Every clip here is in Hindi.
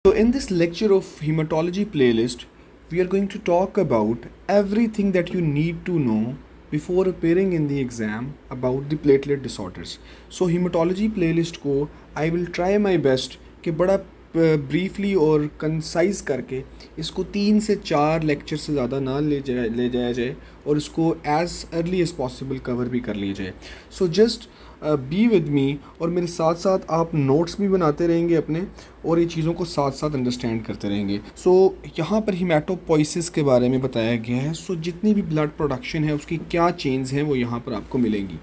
So, in this lecture of hematology playlist, we are going to talk about everything that you need to know before appearing in the exam about the platelet disorders. So, hematology playlist को I will try my best कि बड़ा ब्रीफली और कंसाइज करके इसको 3 से 4 लेक्चर से ज़्यादा ना ले जाया जाए और इसको as early as possible cover भी कर लिया जाए. So just be with me और मेरे साथ साथ आप नोट्स भी बनाते रहेंगे अपने और ये चीज़ों को साथ साथ अंडरस्टैंड करते रहेंगे. सो यहाँ पर हीमेटोपोइसिस के बारे में बताया गया है. सो जितनी भी ब्लड प्रोडक्शन है उसकी क्या चेंज हैं वो यहाँ पर आपको मिलेंगी.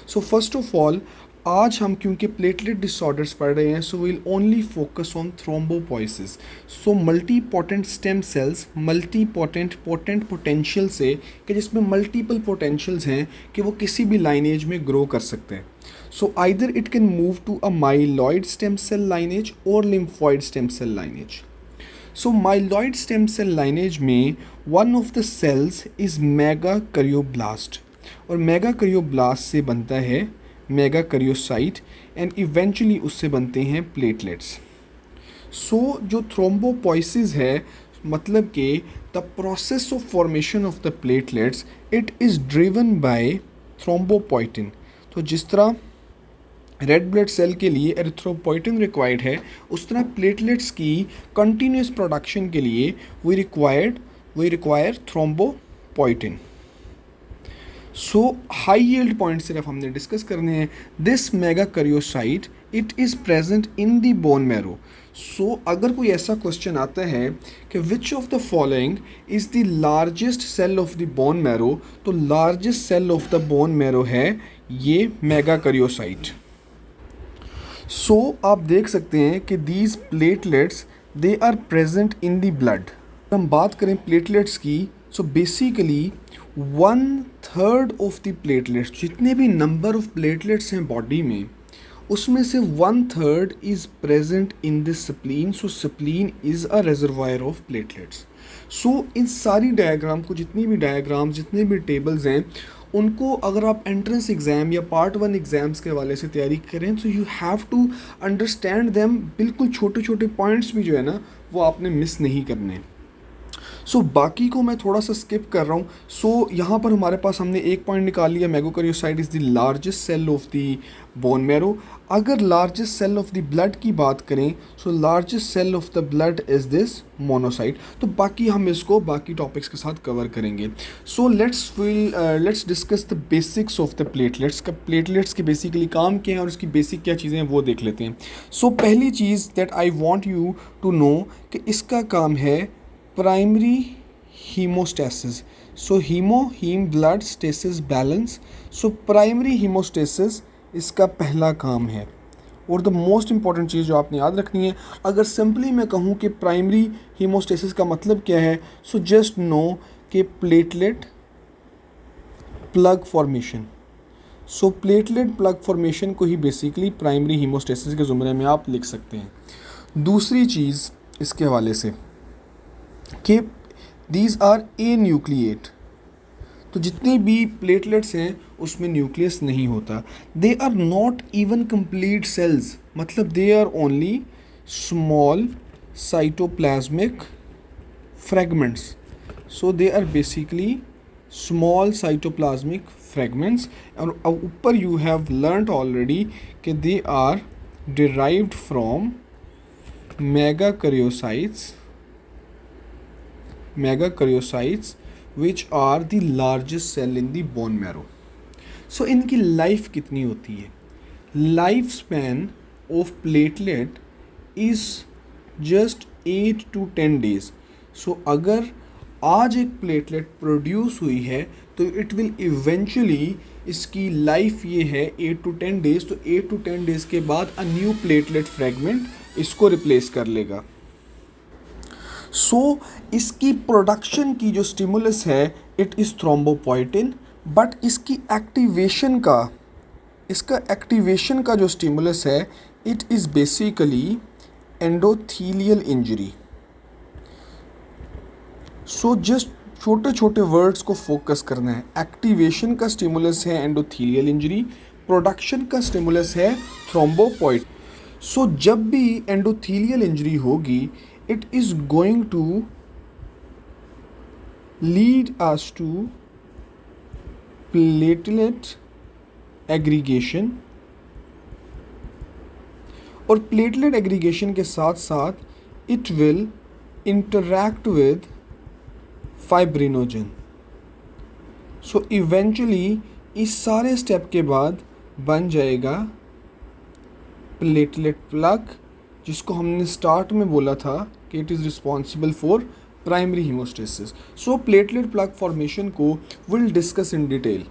सो फर्स्ट ऑफ ऑल आज हम क्योंकि प्लेटलेट डिसऑर्डर्स पढ़ रहे हैं so will only focus on thrombopoiesis. So multi potent stem cells, multi potent potential से कि जिसमें मल्टीपल पोटेंशियल्स हैं कि वो किसी भी लाइनेज में ग्रो कर सकते हैं. So either it can move to a myeloid stem cell lineage और lymphoid stem cell lineage. So myeloid stem cell lineage में one of the cells is megakaryoblast और मेगाकैरियोब्लास्ट से बनता है मेगाकैरियोसाइट एंड इवेंचुअली उससे बनते हैं प्लेटलेट्स. सो जो थ्रोम्बोपोइसिस है मतलब कि the process of formation of the platelets it is driven by thrombopoietin. तो जिस तरह रेड ब्लड सेल के लिए एरिथ्रोपोइटिन रिक्वायर्ड है उस तरह प्लेटलेट्स की कंटिन्यूस प्रोडक्शन के लिए we require thrombopoietin. So high yield point सिर्फ हमने डिस्कस करने हैं. This megakaryocyte it is present in the bone marrow. So अगर कोई ऐसा क्वेश्चन आता है कि which of the following is the largest cell of the bone marrow, तो largest cell of the bone marrow है ये मेगाकैरियोसाइट. सो आप देख सकते हैं कि these platelets they are present in the blood. हम बात करें प्लेटलेट्स की so basically 1/3 of the platelets, जितने भी नंबर ऑफ प्लेटलेट्स हैं बॉडी में उसमें से 1/3 is present in the spleen. So spleen is a reservoir of platelets. So इन सारी डायग्राम को, जितनी भी डायग्राम, जितने भी टेबल्स हैं उनको अगर आप एंट्रेंस एग्ज़ाम या पार्ट 1 एग्ज़ाम्स के हवाले से तैयारी करें तो you have to understand them. बिल्कुल छोटे छोटे पॉइंट्स भी जो है ना वो आपने मिस नहीं करने. सो बाकी को मैं थोड़ा सा स्किप कर रहा हूँ. सो यहाँ पर हमारे पास हमने एक पॉइंट निकाल लिया, megakaryocyte is the largest cell of the bone marrow. अगर largest cell of the blood की बात करें so largest cell of the blood is this monocyte. तो बाकी हम इसको बाकी टॉपिक्स के साथ कवर करेंगे. So let's discuss the basics of the platelets. का प्लेटलेट्स के बेसिकली काम क्या है और उसकी बेसिक क्या चीज़ें हैं वो देख लेते हैं. सो पहली चीज़ that I want you to know कि इसका काम है primary haemostasis. So haem blood stasis balance. So primary haemostasis इसका पहला काम है. और द मोस्ट इंपॉर्टेंट चीज़ जो आपने याद रखनी है, अगर सिंपली मैं कहूँ कि प्राइमरी हीमोस्टेसिस का मतलब क्या है, सो जस्ट नो कि प्लेटलेट प्लग फॉर्मेशन. सो प्लेटलेट प्लग फॉर्मेशन को ही बेसिकली प्राइमरी हीमोस्टेसिस के ज़ुमरे में आप लिख सकते हैं. दूसरी चीज़ इसके हवाले से कि दीज आर ए न्यूक्लिएट. तो जितने भी प्लेटलेट्स हैं उसमें न्यूक्लियस नहीं होता. They are not even complete cells, मतलब they are only small cytoplasmic fragments. So they are basically small cytoplasmic fragments. और ऊपर यू हैव लर्नड ऑलरेडी कि they are derived from megakaryocytes which are the largest cell in the bone marrow. So इनकी लाइफ कितनी होती है? Life span of platelet is just 8 to 10 days. सो अगर आज एक प्लेटलेट प्रोड्यूस हुई है तो इट विल इवेंचुअली इसकी लाइफ ये है 8 to 10 days. तो 8 to 10 days के बाद अ न्यू प्लेटलेट फ्रेगमेंट इसको रिप्लेस कर लेगा. सो इसकी प्रोडक्शन की जो स्टिमुलस है इट इज़ थ्रोम्बोपोइटिन. बट इसकी एक्टिवेशन का जो स्टिमुलस है it is basically endothelial injury. So just छोटे छोटे वर्ड्स को फोकस करना है. एक्टिवेशन का स्टिमुलस है एंडोथीलियल इंजरी, प्रोडक्शन का स्टिमुलस है थ्रोम्बोपोइटिन. सो जब भी एंडोथीलियल इंजरी होगी it is going to lead us to platelet aggregation, और प्लेटलेट एग्रीगेशन के साथ साथ it will interact with fibrinogen. So eventually इस सारे स्टेप के बाद बन जाएगा प्लेटलेट प्लग, जिसको हमने स्टार्ट में बोला था कि it is responsible for primary haemostasis. So platelet plug formation को will discuss in detail.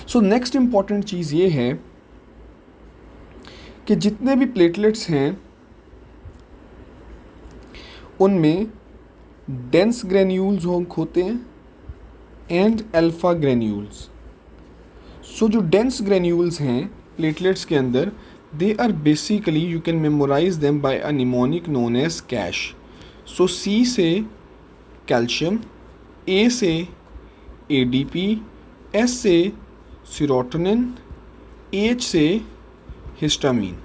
So next important चीज़ ये है कि जितने भी प्लेटलेट्स हैं उनमें डेंस ग्रेन्यूल्स होते हैं एंड अल्फा ग्रेन्यूल्स। सो जो डेंस ग्रेन्यूल्स हैं प्लेटलेट्स के अंदर, they are basically you can memorise them by a mnemonic known as CASH. So C से कैल्शियम, ए से एडीपी, एस से सीरोटोनिन, एच से हिस्टामीन।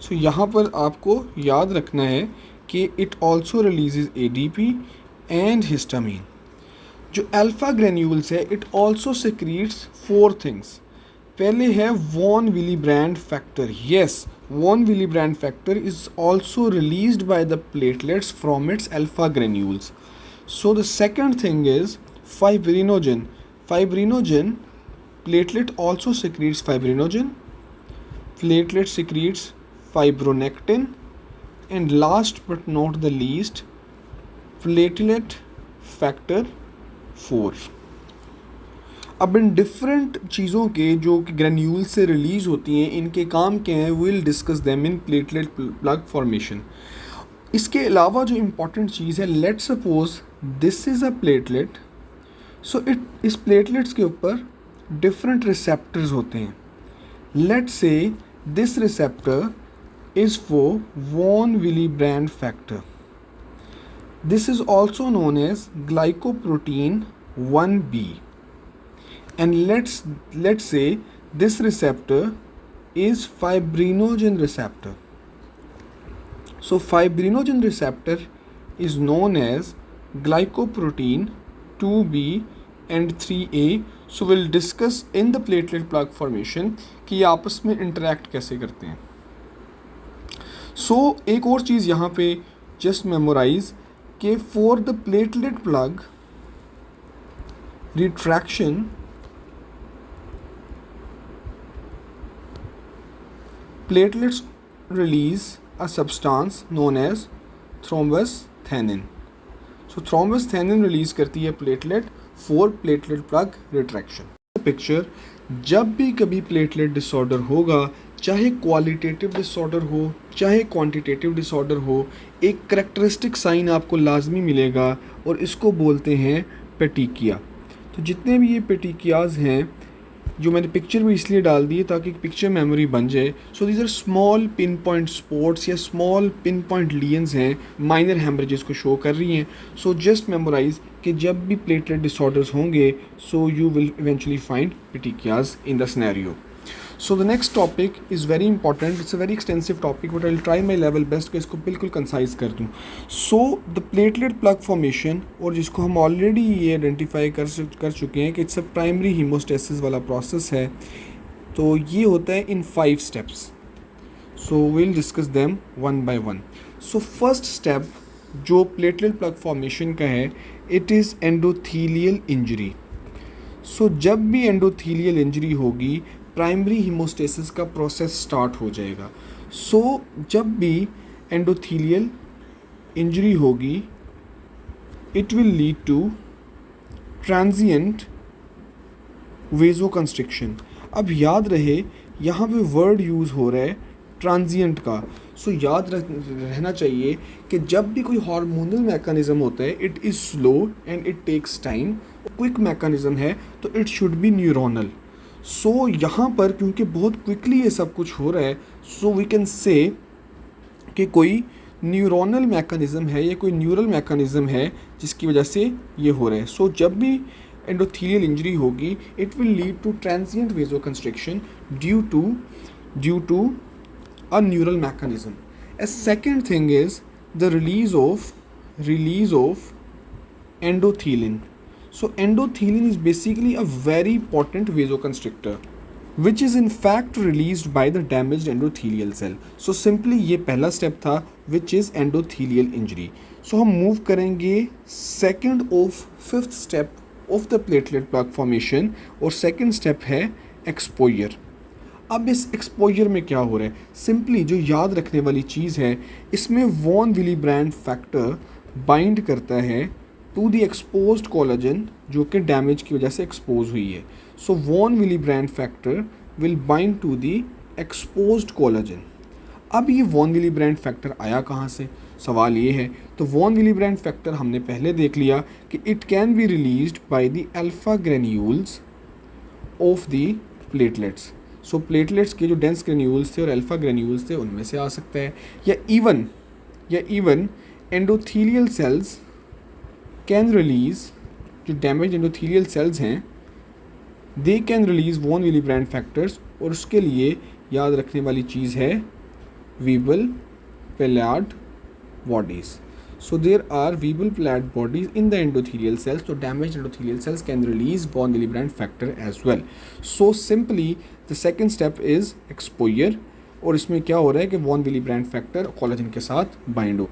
सो यहाँ पर आपको याद रखना है कि it also releases ADP and histamine. जो अल्फा ग्रेन्यूल्स है इट ऑल्सो सिक्रीट्स 4 थिंग्स। पहले है von Willebrand factor. Yes, von Willebrand factor is also released by the platelets from it's alpha granules. So the second thing is fibrinogen. Fibrinogen, platelet also secretes fibrinogen, platelet secretes fibronectin, and last but not the least platelet factor 4। अब इन डिफरेंट चीज़ों के जो कि ग्रेन्यूल से रिलीज होती हैं इनके काम क्या हैं, will discuss them in platelet plug formation. इसके अलावा जो इम्पॉर्टेंट चीज़ है, let suppose this is a platelet. So इस प्लेटलेट्स के ऊपर डिफरेंट रिसेप्टर्स होते हैं। Let's say this receptor is for von Willebrand factor. This is also known as glycoprotein 1b, and let's say this receptor is fibrinogen receptor. So fibrinogen receptor is known as glycoprotein 2b and 3a. So we'll discuss in the platelet plug formation कि ये आपस में interact कैसे करते हैं। So एक और चीज़ यहाँ पे just memorize कि for the platelet plug retraction platelets release a substance known as thrombosthenin. So thrombosthenin release करती है platelet for platelet plug retraction. Picture, जब भी कभी platelet disorder होगा, चाहे क्वालिटेटिव डिसऑर्डर हो चाहे क्वांटिटेटिव डिसऑर्डर हो, एक करेक्टरिस्टिक साइन आपको लाजमी मिलेगा और इसको बोलते हैं पेटिकिया। तो जितने भी ये पेटिकियाज हैं जो मैंने पिक्चर भी इसलिए डाल दी ताकि पिक्चर मेमोरी बन जाए। So these are small pinpoint spots या स्मॉल पिन पॉइंट लीजन्स हैं, माइनर हेमरेजेस को शो कर रही हैं। सो जस्ट मेमोराइज कि जब भी प्लेटलेट डिसऑर्डर्स होंगे so you will eventually find petechiae in the scenario. So the next topic is very important. It's a very extensive topic, but I'll try my level best कि इसको बिल्कुल कंसाइज कर दूँ। So the platelet plug formation, और जिसको हम ऑलरेडी ये आइडेंटिफाई कर चुके हैं कि इट्स अ प्राइमरी हीमोस्टेसिस वाला प्रोसेस है, तो ये होता है इन 5 steps. So we'll discuss them one by one. So first step जो platelet plug formation का है, it is endothelial injury. So जब भी endothelial injury होगी प्राइमरी हीमोस्टेसिस का प्रोसेस स्टार्ट हो जाएगा। सो जब भी एंडोथीलियल इंजरी होगी it will lead to transient vasoconstriction. अब याद रहे यहाँ पे वर्ड यूज़ हो रहा है ट्रांजिएंट का। सो याद रहना चाहिए कि जब भी कोई हार्मोनल मैकेनिज्म होता है it is slow and it takes time. Quick mechanism है तो it should be neuronal. So यहाँ पर क्योंकि बहुत क्विकली ये सब कुछ हो रहा है, सो वी कैन से कि कोई न्यूरोनल मैकेनिज्म है या कोई न्यूरल मैकेनिज्म है जिसकी वजह से ये हो रहा है। सो जब भी एंडोथीलियल इंजरी होगी it will lead to transient vasoconstriction due to a neural mechanism. A second thing is the release of endothelin. So endothelin is basically a very potent vasoconstrictor which is in fact released by the damaged endothelial cell. So simply ये पहला step था which is endothelial injury. So हम move करेंगे second of fifth step of the platelet plug formation और second step है exposure. अब इस एक्सपोजर में क्या हो रहा है, सिंपली जो याद रखने वाली चीज़ है इसमें वॉन विलीब्रैंड फैक्टर बाइंड करता है टू द एक्सपोज्ड कोलाजन जो कि डैमेज की वजह से एक्सपोज हुई है. So von Willebrand factor will bind to the exposed collagen. अब ये वॉन विलीब्रैंड फैक्टर आया कहाँ से, सवाल ये है. तो वॉन विलीब्रैंड फैक्टर हमने पहले देख लिया कि it can be released by the alpha granules of the platelets. So platelets के जो डेंस ग्रेन्यूल्स थे और अल्फा ग्रेन्यूल्स थे उनमें से आ सकता है, या even endothelial cells can release, जो डैमेज एंडोथीलियल सेल्स हैं they can release von Willebrand factors. और उसके लिए याद रखने वाली चीज़ है Weibel Palade bodies. So there are Weibel Palade bodies in the endothelial cells. So damaged endothelial cells can release von Willebrand factor as well. So simply the second step is exposure. और इसमें क्या हो रहा है कि von Willebrand factor collagen के साथ bind हो.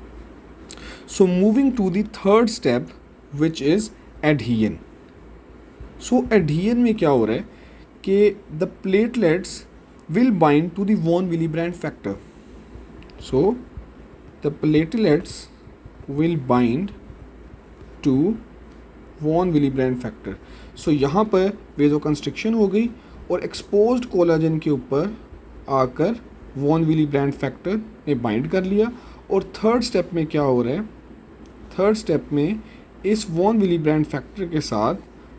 So moving to the third step which is adhesion. So adhesion में क्या हो रहा है कि the platelets will bind to the von Willebrand factor. So the platelets will bind to von Willebrand factor. So यहाँ पर वेजोकंस्ट्रिक्शन हो गई और एक्सपोज्ड कोलाजन के ऊपर आकर वॉन विलीब्रैंड फैक्टर ने बाइंड कर लिया. और थर्ड स्टेप में क्या हो रहा है, थर्ड स्टेप में इस वॉन विलीब्रैंड फैक्टर के साथ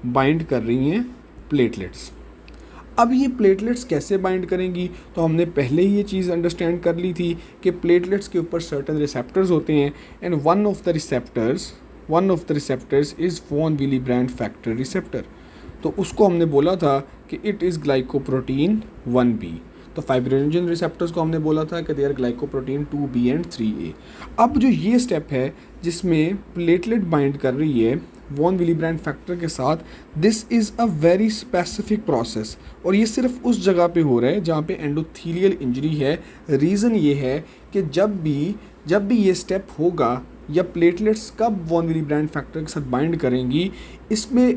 बाइंड कर रही हैं प्लेटलेट्स. अब ये प्लेटलेट्स कैसे बाइंड करेंगी, तो हमने पहले ही ये चीज़ अंडरस्टैंड कर ली थी कि प्लेटलेट्स के ऊपर सर्टन रिसेप्टर्स होते हैं and one of the receptors is von Willebrand factor receptor. तो उसको हमने बोला था कि इट इज़ ग्लाइकोप्रोटीन 1b. तो फाइब्रिनोजन रिसेप्टर्स को हमने बोला था कि they are glycoprotein 2b and 3a. अब जो ये स्टेप है जिसमें प्लेटलेट बाइंड कर रही है वॉन विलीब्रैंड फैक्टर के साथ, this is a very specific process. और ये सिर्फ उस जगह पे हो रहा है जहाँ पे एंडोथीलियल इंजरी है. रीज़न ये है कि जब भी ये स्टेप होगा या प्लेटलेट्स कब वॉन विलीब्रैंड फैक्टर के साथ बाइंड करेंगी, इसमें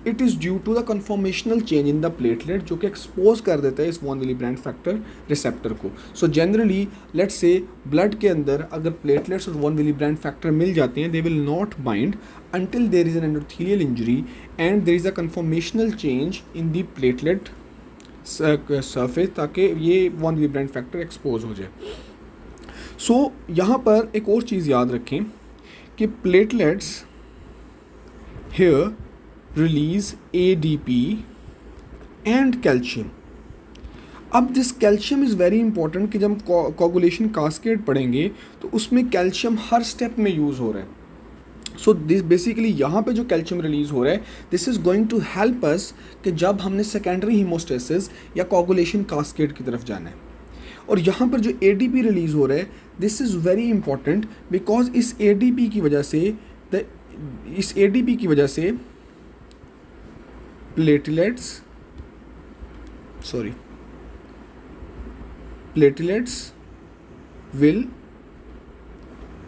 it is due to the conformational change in the platelet जो कि एक्सपोज कर देता है इस वॉन विलीब्रैंड फैक्टर रिसेप्टर को. So generally let's say blood के अंदर अगर प्लेटलेट्स और वॉन विलीब्रैंड फैक्टर मिल जाते हैं, they will not bind until there is an endothelial injury and there is a conformational change in the platelet surface ताकि ये वॉन विलीब्रैंड फैक्टर एक्सपोज हो जाए. सो यहाँ पर एक और चीज़ याद रखें कि platelets here release ADP and calcium. अब this calcium is very important कि जब हम कोगुलेशन कास्केड पढ़ेंगे तो उसमें कैल्शियम हर स्टेप में यूज़ हो रहा है. सो दिस बेसिकली यहाँ पे जो कैल्शियम रिलीज़ हो रहा है this is going to help us कि जब हमने सेकेंडरी हीमोस्टेसिस या कोगुलेशन कास्केड की तरफ जाना है. और यहाँ पर जो ADP रिलीज़ हो रहा है this is very important because इस ADP की वजह से platelets will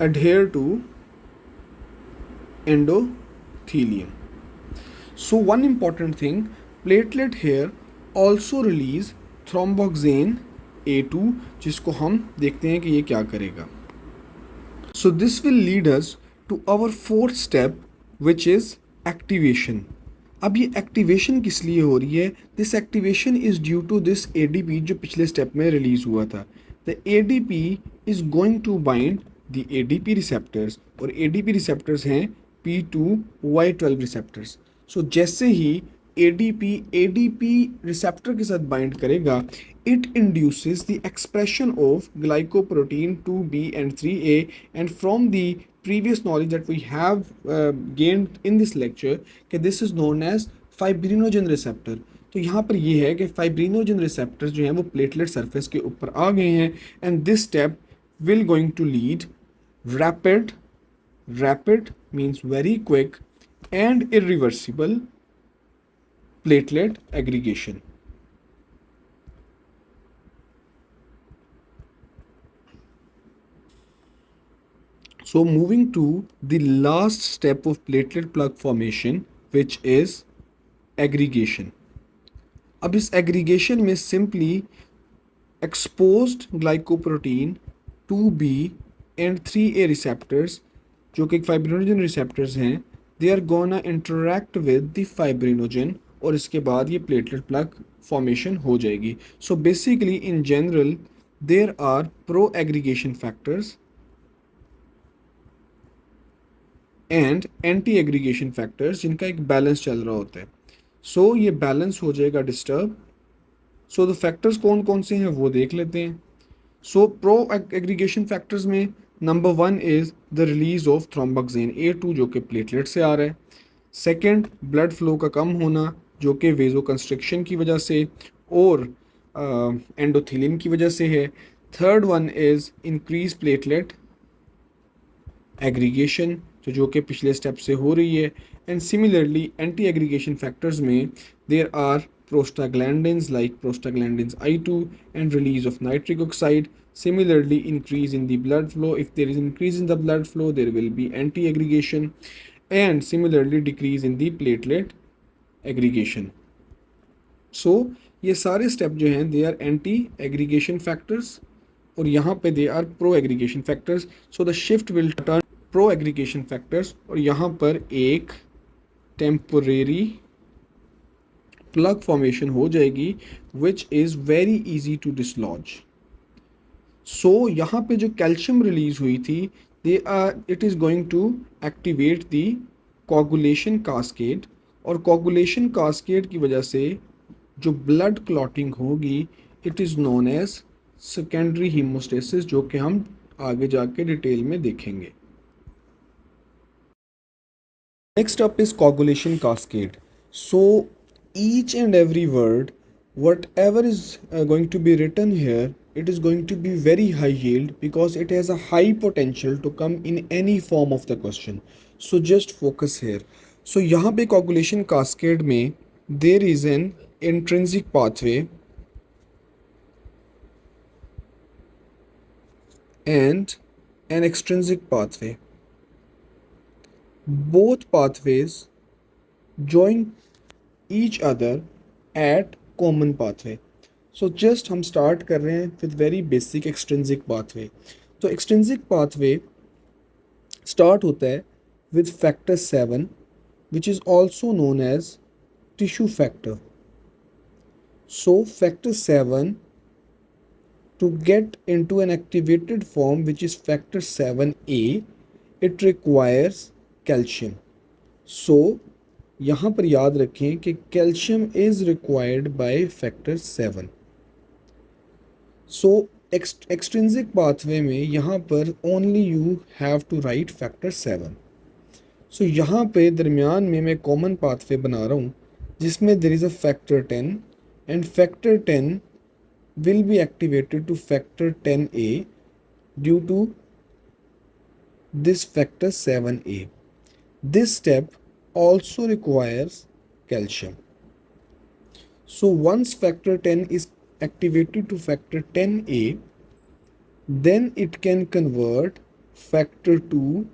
adhere to endothelium. So one important thing, platelet here also release thromboxane A2 जिसको हम देखते हैं कि ये क्या करेगा. So this will lead us to our fourth step which is activation. अब ये एक्टिवेशन किस लिए हो रही है, this activation is due to this ADP जो पिछले स्टेप में रिलीज़ हुआ था. The ADP is going to bind the ADP receptors और ADP रिसेप्टर्स हैं P2Y12 रिसेप्टर्स. सो जैसे ही ADP रिसेप्टर के साथ बाइंड करेगा it induces the expression of glycoprotein 2b and 3a, and from the previous knowledge that we have gained in this lecture that this is known as fibrinogen receptor. तो यहाँ पर ये है कि फाइब्रिनोजन रिसेप्टर्स जो हैं वो प्लेटलेट सरफेस के ऊपर आ गए हैं, and this step will going to lead rapid means very quick and irreversible platelet aggregation. So moving to the last step of platelet plug formation, which is aggregation. अब इस aggregation में simply exposed glycoprotein 2B and 3A receptors जो कि fibrinogen receptors हैं, they are gonna interact with the fibrinogen और इसके बाद ये platelet plug formation हो जाएगी. So basically in general there are pro-aggregation factors and anti aggregation factors जिनका एक बैलेंस चल रहा होता है. सो ये बैलेंस हो जाएगा डिस्टर्ब. सो द फैक्टर्स कौन कौन से हैं वो देख लेते हैं. सो प्रो एग्रीगेशन फैक्टर्स में number 1 is the release of thromboxane A2 जो कि प्लेटलेट से आ रहा है. सेकेंड, ब्लड फ्लो का कम होना जो कि वेजो कंस्ट्रिक्शन की वजह से और एंडोथेलियम की वजह से है. Third one is increase platelet aggregation तो जो कि पिछले स्टेप से हो रही है. And similarly anti aggregation factors में there are prostaglandins like prostaglandins I2 and release of nitric oxide. Similarly, increase in the blood flow. If there is increase in the blood flow, there will be anti-aggregation, and similarly decrease in the platelet aggregation. So ये सारे स्टेप जो हैं they are anti aggregation factors और यहाँ पे they are pro aggregation factors. So the shift will turn pro aggregation factors और यहाँ पर एक टेम्पोरेरी प्लग फॉर्मेशन हो जाएगी which is very easy to dislodge. So यहाँ पे जो कैल्शियम रिलीज हुई थी it is going to activate the coagulation cascade और कोगुलेशन कास्केड की वजह से जो ब्लड क्लॉटिंग होगी it is known as secondary haemostasis जो कि हम आगे जाके डिटेल में देखेंगे. Next up is coagulation cascade. So each and every word whatever is going to be written here it is going to be very high yield because it has a high potential to come in any form of the question. So just focus here. So यहाँ पे coagulation cascade में there is an intrinsic pathway and an extrinsic pathway. Both pathways join each other at common pathway. So just हम start कर रहे हैं with very basic extrinsic pathway. तो extrinsic pathway start होता है with factor 7 which is also known as tissue factor. So factor 7 to get into an activated form which is factor 7A it requires calcium. So यहाँ पर याद रखें कि calcium is required by factor 7. So extrinsic pathway में यहाँ पर only you have to write factor 7. So यहाँ पे दरमियान में मैं कॉमन पाथवे बना रहा हूँ जिसमें there is a factor 10 and factor 10 will be activated to factor 10A due to this factor 7A. This step also requires calcium. So once factor 10 is activated to factor 10A, then it can convert factor 2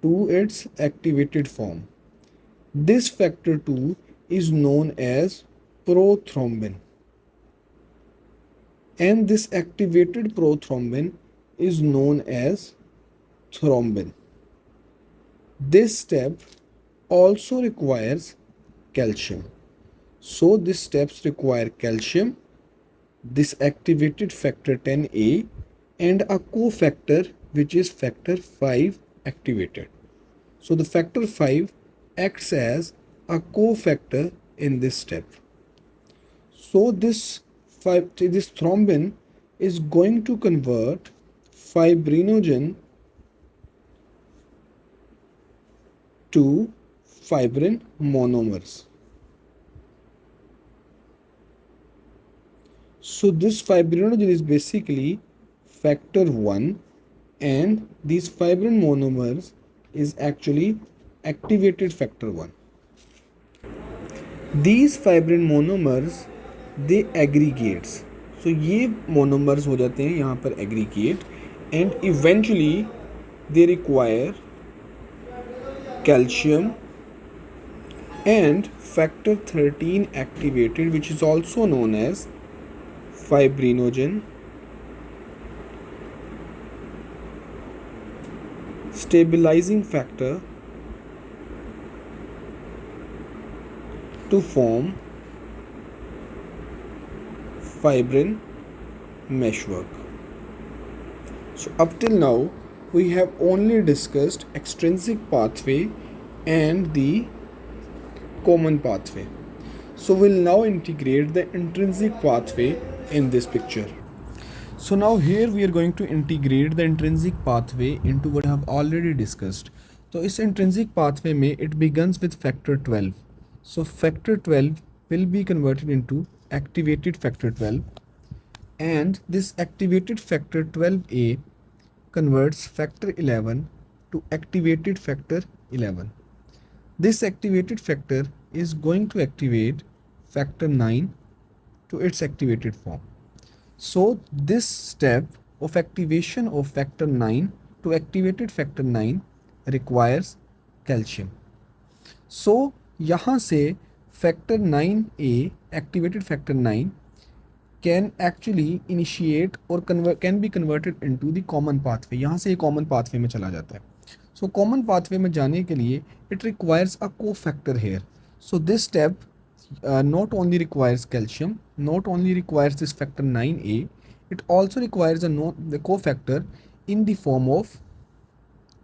to its activated form. This factor 2 is known as prothrombin. And this activated prothrombin is known as thrombin. This step also requires calcium. So these steps require calcium, this activated factor 10A and a cofactor which is factor 5 activated. So the factor 5 acts as a cofactor in this step. So this thrombin is going to convert fibrinogen to fibrin monomers. So this fibrinogen is basically factor 1, and these fibrin monomers is actually activated factor 1. These fibrin monomers they aggregates. So ये monomers हो जाते हैं यहाँ पर aggregate, and eventually they require calcium and factor 13 activated, which is also known as fibrinogen stabilizing factor, to form fibrin meshwork. So up till now we have only discussed extrinsic pathway and the common pathway. So we'll now integrate the intrinsic pathway in this picture. So now here we are going to integrate the intrinsic pathway into what I have already discussed. So इस intrinsic pathway में it begins with factor 12. So factor 12 will be converted into activated factor 12, and this activated factor 12A converts factor 11 to activated factor 11. This activated factor is going to activate factor 9 to its activated form. So this step of activation of factor 9 to activated factor 9 requires calcium. So यहाँ से factor 9A activated factor 9 can actually initiate or can be converted into the common pathway. यहाँ से ये common pathway में चला जाता है. So common pathway में जाने के लिए it requires a cofactor here. So this step not only requires calcium, not only requires this factor 9A, it also requires the cofactor in the form of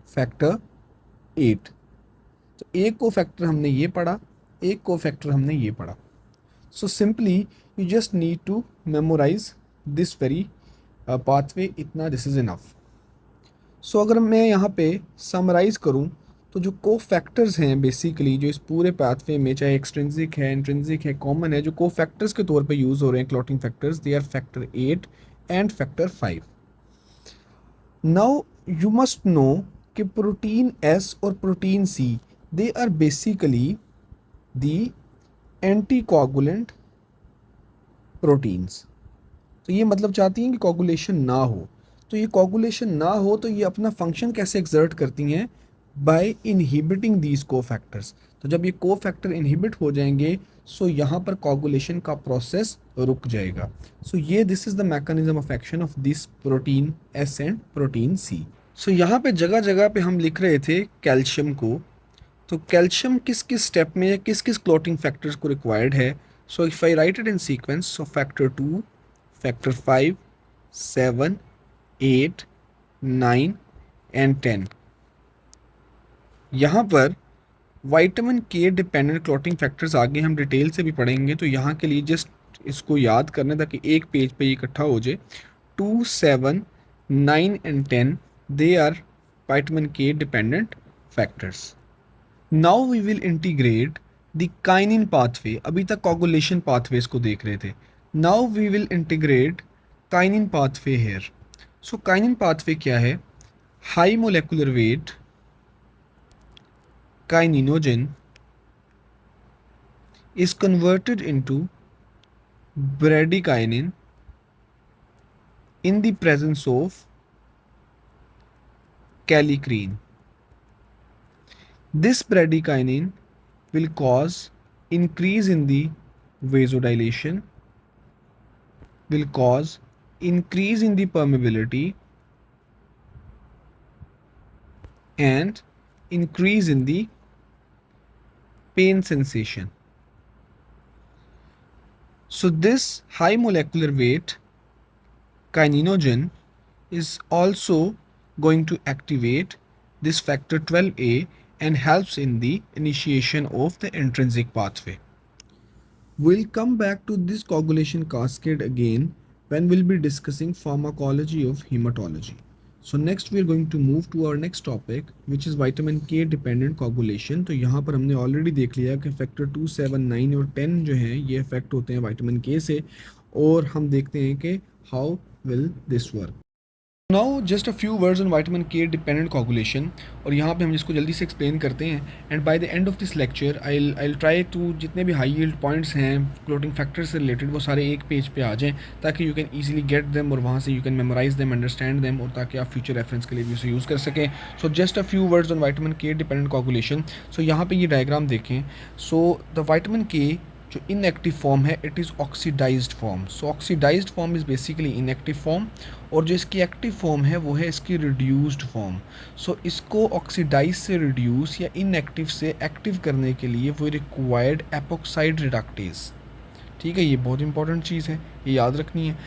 factor 8. तो एक कोफैक्टर हमने ये पढ़ा, एक कोफैक्टर हमने ये पढ़ा. So simply you just need to memorise this very pathway, इतना दिस इज़ इनफ. सो अगर मैं यहाँ पे समराइज़ करूँ तो जो कोफैक्टर्स हैं बेसिकली जो इस पूरे पाथवे में, चाहे एक्सट्रिंसिक है, इंट्रिंसिक है, कॉमन है, जो कोफैक्टर्स के तौर पे यूज़ हो रहे हैं clotting factors, they are factor 8 and factor 5. Now you must know कि प्रोटीन S और protein C they are basically the anticoagulant proteins. तो ये मतलब चाहती हैं कि कोगुलेशन ना हो. तो ये कोगुलेशन ना हो तो ये अपना फंक्शन कैसे एक्सर्ट करती हैं? By inhibiting these cofactors. तो जब ये कोफैक्टर इनहिबिट हो जाएंगे सो यहाँ पर कोगुलेशन का प्रोसेस रुक जाएगा. सो ये this is the mechanism of action of this protein S and protein C. सो यहाँ पे जगह जगह पे हम लिख रहे थे कैल्शियम को. तो कैल्शियम किस किस स्टेप में या किस किस क्लॉटिंग फैक्टर्स को रिक्वायर्ड है? So if I right it in sequence, so factor 2, factor 5, 7, 8, 9 and 10. यहाँ पर vitamin K dependent clotting factors आगे हम डिटेल से भी पढ़ेंगे. तो यहाँ के लिए जस्ट इसको याद करना ताकि एक पेज पे ये इकट्ठा हो जाए. 2, 7, 9 and 10 they are vitamin K dependent factors. Now we will integrate the kinin pathway. अभी तक coagulation pathways को देख रहे थे. Now we will integrate kinin pathway here. So kinin pathway क्या है? High molecular weight kininogen is converted into bradykinin in the presence of kallikrein. This bradykinin will cause increase in the vasodilation, will cause increase in the permeability and increase in the pain sensation. So this high molecular weight kininogen is also going to activate this factor 12A and helps in the initiation of the intrinsic pathway. We'll come back to this coagulation cascade again when we'll be discussing pharmacology of hematology. So next we are going to move to our next topic, which is vitamin K dependent coagulation. तो यहाँ पर हमने ऑलरेडी देख लिया कि फैक्टर 2, 7, 9 और 10 जो हैं ये इफेक्ट होते हैं विटामिन K से, और हम देखते हैं कि how will this work. Now just a few words on vitamin K dependent coagulation, और यहाँ पे हम इसको जल्दी से एक्सप्लेन करते हैं. And by the end of this lecture I try to जितने भी हाई यील्ड पॉइंट्स हैं क्लोटिंग फैक्टर से रिलेटेड वो सारे एक पेज पे आ जाएं, ताकि you can easily get them और वहाँ से you can memorise them, understand them, और ताकि आप फ्यूचर रेफरेंस के लिए भी उसे यूज़ कर सकें. So just a few words on vitamin K dependent coagulation. सो यहाँ पे ये डायग्राम देखें. सो द विटामिन के जो इनएक्टिव फॉर्म है it is oxidised form. So oxidised form is basically inactive form, और जो इसकी एक्टिव फॉर्म है वो है इसकी रिड्यूस्ड फॉर्म. सो इसको ऑक्सीडाइज से रिड्यूस या इनएक्टिव से एक्टिव करने के लिए वो रिक्वायर्ड एपोक्साइड रिडक्टेज. ठीक है, ये बहुत इंपॉर्टेंट चीज़ है, ये याद रखनी है.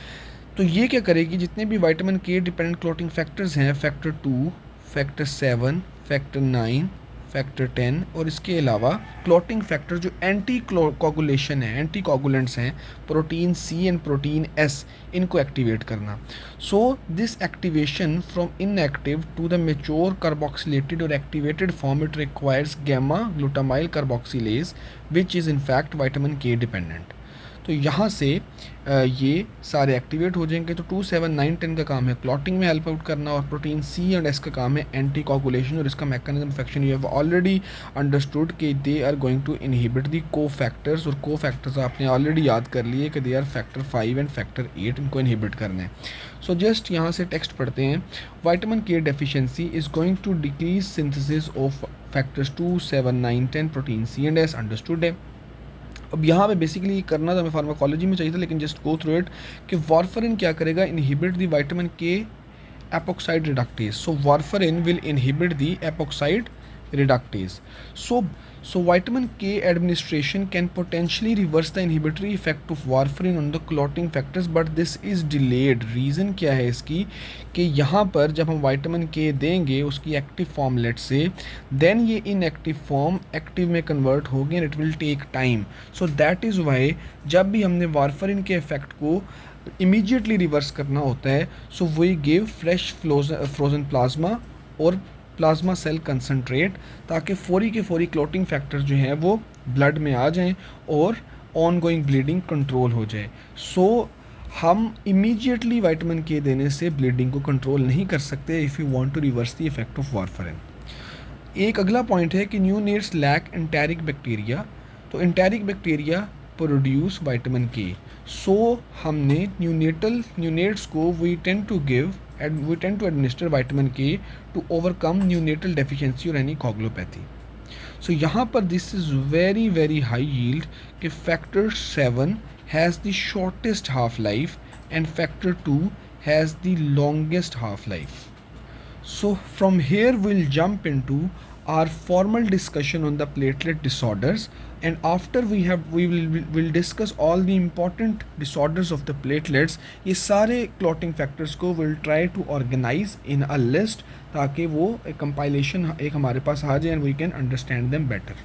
तो ये क्या करेगी, जितने भी vitamin K dependent clotting factors हैं, फैक्टर 2, फैक्टर 7, फैक्टर 9, फैक्टर 10, और इसके अलावा क्लॉटिंग फैक्टर जो एंटी कोगुलेशन है, एंटी कोगुलेंट्स हैं, protein C and protein S, इनको एक्टिवेट करना. So this activation from inactive to the mature carboxylated और activated form it requires gamma glutamyl carboxylase which is in fact vitamin K dependent. तो यहाँ से ये सारे एक्टिवेट हो जाएंगे. तो 2, 7, 9, 10 का काम है क्लॉटिंग में हेल्प आउट करना, और प्रोटीन सी एंड एस का काम है एंटी कोगुलेशन. और इसका mechanism of action you have already understood कि they are going to inhibit the cofactors, और को फैक्टर्स आपने ऑलरेडी याद कर लिए कि they are factor 5 and factor 8, इनको इनहिबिट करने हैं. सो जस्ट यहाँ से टेक्स्ट पढ़ते हैं. Vitamin K deficiency is going to decrease synthesis of factors 2, 7, 9, 10 protein C and S. Understood है. अब यहाँ पे बेसिकली करना था, हमें फार्माकोलॉजी में चाहिए था, लेकिन जस्ट गो थ्रू इट कि वारफरिन क्या करेगा, इनहिबिट द विटामिन के epoxide reductase. So warfarin will inhibit the epoxide reductase. So vitamin K administration can potentially reverse the inhibitory effect of warfarin on the clotting factors, but this is delayed. Reason क्या है इसकी कि यहाँ पर जब हम विटामिन K देंगे उसकी एक्टिव फॉर्म लेट से, देन ये इनएक्टिव फॉर्म एक्टिव में कन्वर्ट होगी and it will take time. So that is why जब भी हमने वारफरिन के इफेक्ट को इमीडिएटली रिवर्स करना होता है, so we give fresh frozen plasma और प्लाज्मा सेल कंसनट्रेट, ताकि फौरी के फौरी क्लोटिंग फैक्टर्स जो हैं वो ब्लड में आ जाएं और ऑन गोइंग ब्लीडिंग कंट्रोल हो जाए. सो हम इमीडिएटली विटामिन के देने से ब्लीडिंग को कंट्रोल नहीं कर सकते if you want to reverse the effect of warfarin. एक अगला पॉइंट है कि न्यूनेट्स लैक एंटेरिक बैक्टीरिया. तो enteric bacteria produce vitamin K. So हमने न्यूनेट्स को we tend to administer vitamin K to overcome neonatal deficiency or any coagulopathy. So यहाँ पर this is very very high yield कि factor 7 has the shortest half life and factor 2 has the longest half life. So from here we'll jump into our formal discussion on the platelet disorders, and after we will discuss all the important disorders of the platelets. ये सारे clotting factors को we'll try to organize in a list ताकि वो एक compilation एक हमारे पास आ जाए and we can understand them better.